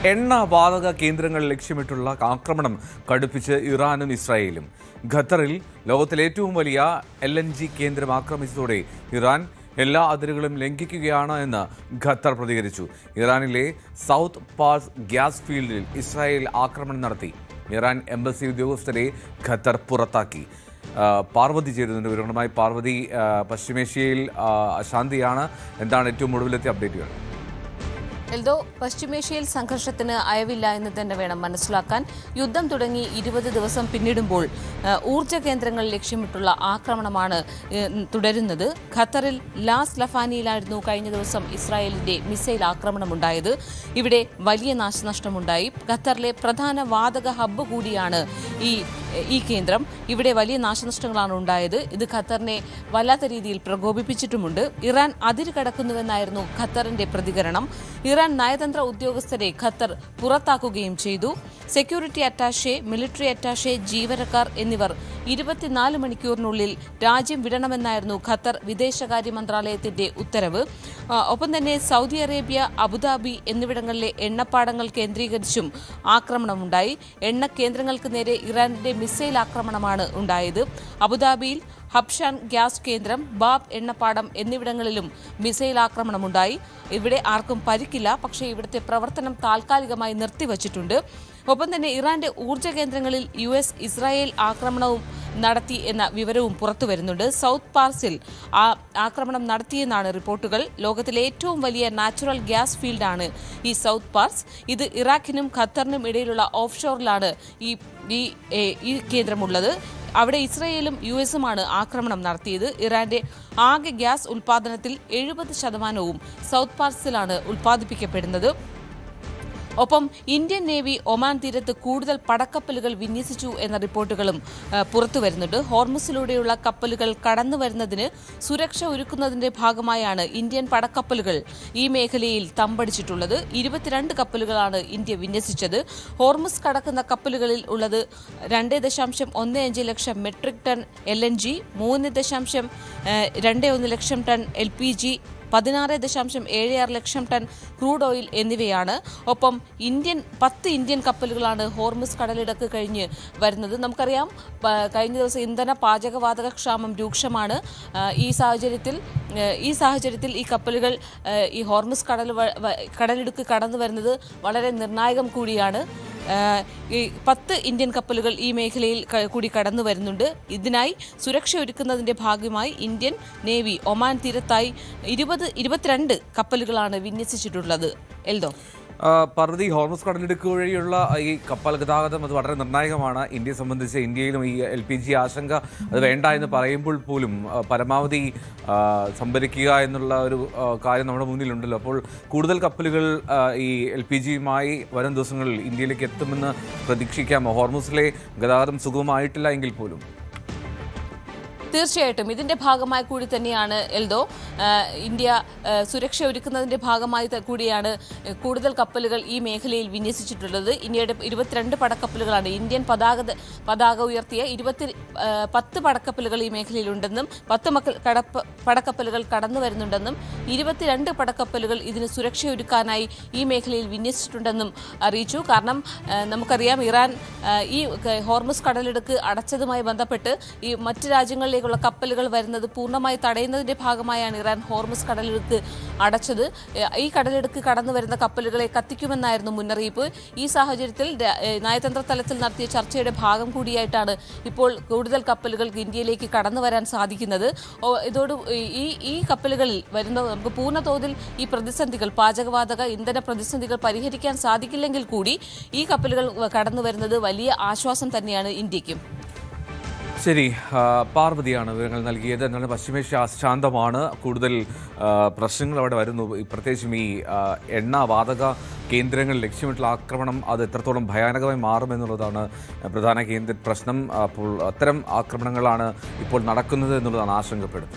എണ്ണ വാതക കേന്ദ്രങ്ങൾ ലക്ഷ്യമിട്ടുള്ള ആക്രമണം കടുപ്പിച്ച് ഇറാനും ഇസ്രായേലും. ഖത്തറിൽ ലോകത്തിലെ ഏറ്റവും വലിയ LNG കേന്ദ്രം ആക്രമിച്ചതോടെ ഇറാൻ എല്ലാ അതിരുകളും ലംഘിക്കുകയാണ് എന്ന് ഖത്തർ പ്രതികരിച്ചു. ഇറാനിലെ സൗത്ത് പാസ് ഗ്യാസ് ഫീൽഡിൽ ഇസ്രായേൽ ആക്രമണം നടത്തി. ഇറാൻ എംബസി ഉദ്യോഗസ്ഥരെ ഖത്തർ പുറത്താക്കി. പാർവതി ചേരുന്നുണ്ട് വിവരങ്ങളുമായി. പാർവതി, പശ്ചിമേഷ്യയിൽ അശാന്തിയാണ്. എന്താണ് ഏറ്റവും ഒടുവിലത്തെ അപ്ഡേറ്റുകൾ? എൽദോ, പശ്ചിമേഷ്യയിൽ സംഘർഷത്തിന് അയവില്ല എന്ന് തന്നെ വേണം മനസ്സിലാക്കാൻ. യുദ്ധം തുടങ്ങി 20 ദിവസം പിന്നിടുമ്പോൾ ഊർജ്ജ കേന്ദ്രങ്ങൾ ലക്ഷ്യമിട്ടുള്ള ആക്രമണമാണ് തുടരുന്നത്. ഖത്തറിൽ ലാസ് ലഫാനിയിലായിരുന്നു കഴിഞ്ഞ ദിവസം ഇസ്രായേലിന്റെ മിസൈൽ ആക്രമണമുണ്ടായത്. ഇവിടെ വലിയ നാശനഷ്ടമുണ്ടായി. ഖത്തറിലെ പ്രധാന വാതക ഹബ്ബ് കൂടിയാണ് ഈ കേന്ദ്രം. ഇവിടെ വലിയ നാശനഷ്ടങ്ങളാണ് ഉണ്ടായത്. ഇത് ഖത്തറിനെ വല്ലാത്ത രീതിയിൽ പ്രകോപിപ്പിച്ചിട്ടുമുണ്ട്. ഇറാൻ അതിര് കടക്കുന്നുവെന്നായിരുന്നു ഖത്തറിന്റെ പ്രതികരണം. ഇറാൻ നയതന്ത്ര ഉദ്യോഗസ്ഥരെ ഖത്തർ പുറത്താക്കുകയും ചെയ്തു. സെക്യൂരിറ്റി അറ്റാഷെ, മിലിറ്ററി അറ്റാഷെ, ജീവനക്കാർ എന്നിവർ 24 മണിക്കൂറിനുള്ളിൽ രാജ്യം വിടണമെന്നായിരുന്നു ഖത്തർ വിദേശകാര്യ മന്ത്രാലയത്തിന്റെ ഉത്തരവ്. ഒപ്പം തന്നെ സൗദി അറേബ്യ, അബുദാബി എന്നിവിടങ്ങളിലെ എണ്ണപ്പാടങ്ങൾ കേന്ദ്രീകരിച്ചും ആക്രമണമുണ്ടായി. എണ്ണ കേന്ദ്രങ്ങൾക്ക് നേരെ ഇറാന്റെ മിസൈൽ ആക്രമണമാണ് ഉണ്ടായത്. അബുദാബിയിൽ ഹബ്ഷാൻ ഗ്യാസ് കേന്ദ്രം, ബാബ് എണ്ണപ്പാടം എന്നിവിടങ്ങളിലും മിസൈൽ ആക്രമണമുണ്ടായി. ഇവിടെ ആർക്കും പരിക്കില്ല. പക്ഷേ ഇവിടുത്തെ പ്രവർത്തനം താൽക്കാലികമായി നിർത്തിവച്ചിട്ടുണ്ട്. ഒപ്പം തന്നെ ഇറാന്റെ ഊർജ്ജ കേന്ദ്രങ്ങളിൽ US ഇസ്രായേൽ ആക്രമണവും നടത്തി എന്ന വിവരവും പുറത്തുവരുന്നുണ്ട്. സൗത്ത് പാർസിൽ ആക്രമണം നടത്തിയെന്നാണ് റിപ്പോർട്ടുകൾ. ലോകത്തിലെ ഏറ്റവും വലിയ നാച്ചുറൽ ഗ്യാസ് ഫീൽഡാണ് ഈ സൗത്ത് പാർസ്. ഇത് ഇറാഖിനും ഖത്തറിനും ഇടയിലുള്ള ഓഫ്ഷോറിലാണ് ഈ കേന്ദ്രമുള്ളത്. അവിടെ ഇസ്രായേലും USുമാണ് ആക്രമണം നടത്തിയത്. ഇറാന്റെ ആകെ ഗ്യാസ് ഉൽപാദനത്തിൽ 70% സൗത്ത് പാർസിലാണ് ഉൽപ്പാദിപ്പിക്കപ്പെടുന്നത്. ഒപ്പം ഇന്ത്യൻ നേവി ഒമാൻ തീരത്ത് കൂടുതൽ പടക്കപ്പലുകൾ വിന്യസിച്ചു എന്ന റിപ്പോർട്ടുകളും പുറത്തുവരുന്നുണ്ട്. ഹോർമുസിലൂടെയുള്ള കപ്പലുകൾ കടന്നുവരുന്നതിന് സുരക്ഷ ഒരുക്കുന്നതിന്റെ ഭാഗമായാണ് ഇന്ത്യൻ പടക്കപ്പലുകൾ ഈ മേഖലയിൽ തമ്പടിച്ചിട്ടുള്ളത്. 22 കപ്പലുകളാണ് ഇന്ത്യ വിന്യസിച്ചത്. ഹോർമുസ് കടക്കുന്ന കപ്പലുകളിൽ ഉള്ളത് 2.15 ലക്ഷം മെട്രിക് ടൺ LNG, 3.21 ലക്ഷം ടൺ LPG, 16.76 ലക്ഷം ടൺ ക്രൂഡ് ഓയിൽ എന്നിവയാണ്. ഒപ്പം 10 ഇന്ത്യൻ കപ്പലുകളാണ് ഹോർമുസ് കടലിടുക്ക് കഴിഞ്ഞ് വരുന്നത്. നമുക്കറിയാം, കഴിഞ്ഞ ദിവസം ഇന്ധന പാചകവാതക ക്ഷാമം രൂക്ഷമാണ്. ഈ സാഹചര്യത്തിൽ ഈ കപ്പലുകൾ ഈ ഹോർമുസ് കടലിടുക്ക് കടന്നു വരുന്നത് വളരെ നിർണായകം കൂടിയാണ്. 10 ഇന്ത്യൻ കപ്പലുകൾ ഈ മേഖലയിൽ കൂടി കടന്നു വരുന്നുണ്ട്. ഇതിനായി സുരക്ഷ ഒരുക്കുന്നതിന്റെ ഭാഗമായി ഇന്ത്യൻ നേവി ഒമാൻ തീരത്തായി 22 കപ്പലുകളാണ് വിന്യസിച്ചിട്ടുള്ളത്. എൽദോ, പാർവതി, ഹോർമുസ് കടലിടുക്ക് വഴിയുള്ള ഈ കപ്പൽ ഗതാഗതം അത് വളരെ നിർണായകമാണ് ഇന്ത്യയെ സംബന്ധിച്ച്. ഇന്ത്യയിലും ഈ LPG ആശങ്ക അത് വേണ്ട എന്ന് പറയുമ്പോൾ പോലും പരമാവധി സംഭരിക്കുക എന്നുള്ള ഒരു കാര്യം നമ്മുടെ മുന്നിലുണ്ടല്ലോ. അപ്പോൾ കൂടുതൽ കപ്പലുകൾ ഈ LPGയുമായി വരും ദിവസങ്ങളിൽ ഇന്ത്യയിലേക്ക് എത്തുമെന്ന് പ്രതീക്ഷിക്കാമോ? ഹോർമുസിലെ ഗതാഗതം സുഗമമായിട്ടില്ല എങ്കിൽ പോലും. തീർച്ചയായിട്ടും ഇതിന്റെ ഭാഗമായി കൂടി തന്നെയാണ് എൽദോ, ഇന്ത്യ സുരക്ഷ ഒരുക്കുന്നതിന്റെ ഭാഗമായി കൂടിയാണ് കൂടുതൽ കപ്പലുകൾ ഈ മേഖലയിൽ വിന്യസിച്ചിട്ടുള്ളത്. ഇന്ത്യയുടെ 22 പടക്കപ്പലുകളാണ്. ഇന്ത്യൻ പതാക ഉയർത്തിയ 10 പടക്കപ്പലുകൾ ഈ മേഖലയിലുണ്ടെന്നും 10 പടക്കപ്പലുകൾ കടന്നു വരുന്നുണ്ടെന്നും 22 പടക്കപ്പലുകൾ ഇതിന് സുരക്ഷയൊരുക്കാനായി ഈ മേഖലയിൽ വിന്യസിച്ചിട്ടുണ്ടെന്നും അറിയിച്ചു. കാരണം നമുക്കറിയാം, ഇറാൻ ഈ ഹോർമുസ് കടലിടുക്ക് അടച്ചതുമായി ബന്ധപ്പെട്ട് ഈ മറ്റ് രാജ്യങ്ങളിലെ കപ്പലുകൾ വരുന്നത് പൂർണ്ണമായി തടയുന്നതിന്റെ ഭാഗമായാണ് ഇറാൻ ഹോർമുസ് കടലിടുക്ക് അടച്ചത്. ഈ കടലിടുക്ക് കടന്നു വരുന്ന കപ്പലുകളെ കത്തിക്കുമെന്നായിരുന്നു മുന്നറിയിപ്പ്. ഈ സാഹചര്യത്തിൽ നയതന്ത്ര തലത്തിൽ നടത്തിയ ചർച്ചയുടെ ഭാഗം കൂടിയായിട്ടാണ് ഇപ്പോൾ കൂടുതൽ കപ്പലുകൾക്ക് ഇന്ത്യയിലേക്ക് കടന്നു വരാൻ സാധിക്കുന്നത്. ഈ കപ്പലുകളിൽ വരുന്ന നമുക്ക് പൂർണ്ണ തോതിൽ ഈ പ്രതിസന്ധികൾ, പാചകവാതക ഇന്ധന പ്രതിസന്ധികൾ പരിഹരിക്കാൻ സാധിക്കില്ലെങ്കിൽ കൂടി ഈ കപ്പലുകൾ കടന്നു വരുന്നത് വലിയ ആശ്വാസം തന്നെയാണ് ഇന്ത്യക്കും. ശരി, പാർവതിയാണ് വിവരങ്ങൾ നൽകിയത്. എന്നാൽ പശ്ചിമേഷ്യ അശാന്തമാണ്. കൂടുതൽ പ്രശ്നങ്ങൾ അവിടെ വരുന്നു. പ്രത്യേകിച്ചും ഈ എണ്ണ വാതക കേന്ദ്രങ്ങൾ ലക്ഷ്യമിട്ടുള്ള ആക്രമണം അത് എത്രത്തോളം ഭയാനകമായി മാറുമെന്നുള്ളതാണ് പ്രധാന പ്രശ്നം. അപ്പോൾ അത്തരം ആക്രമണങ്ങളാണ് ഇപ്പോൾ നടക്കുന്നത് എന്നുള്ളതാണ് ആശങ്കപ്പെടുന്നത്.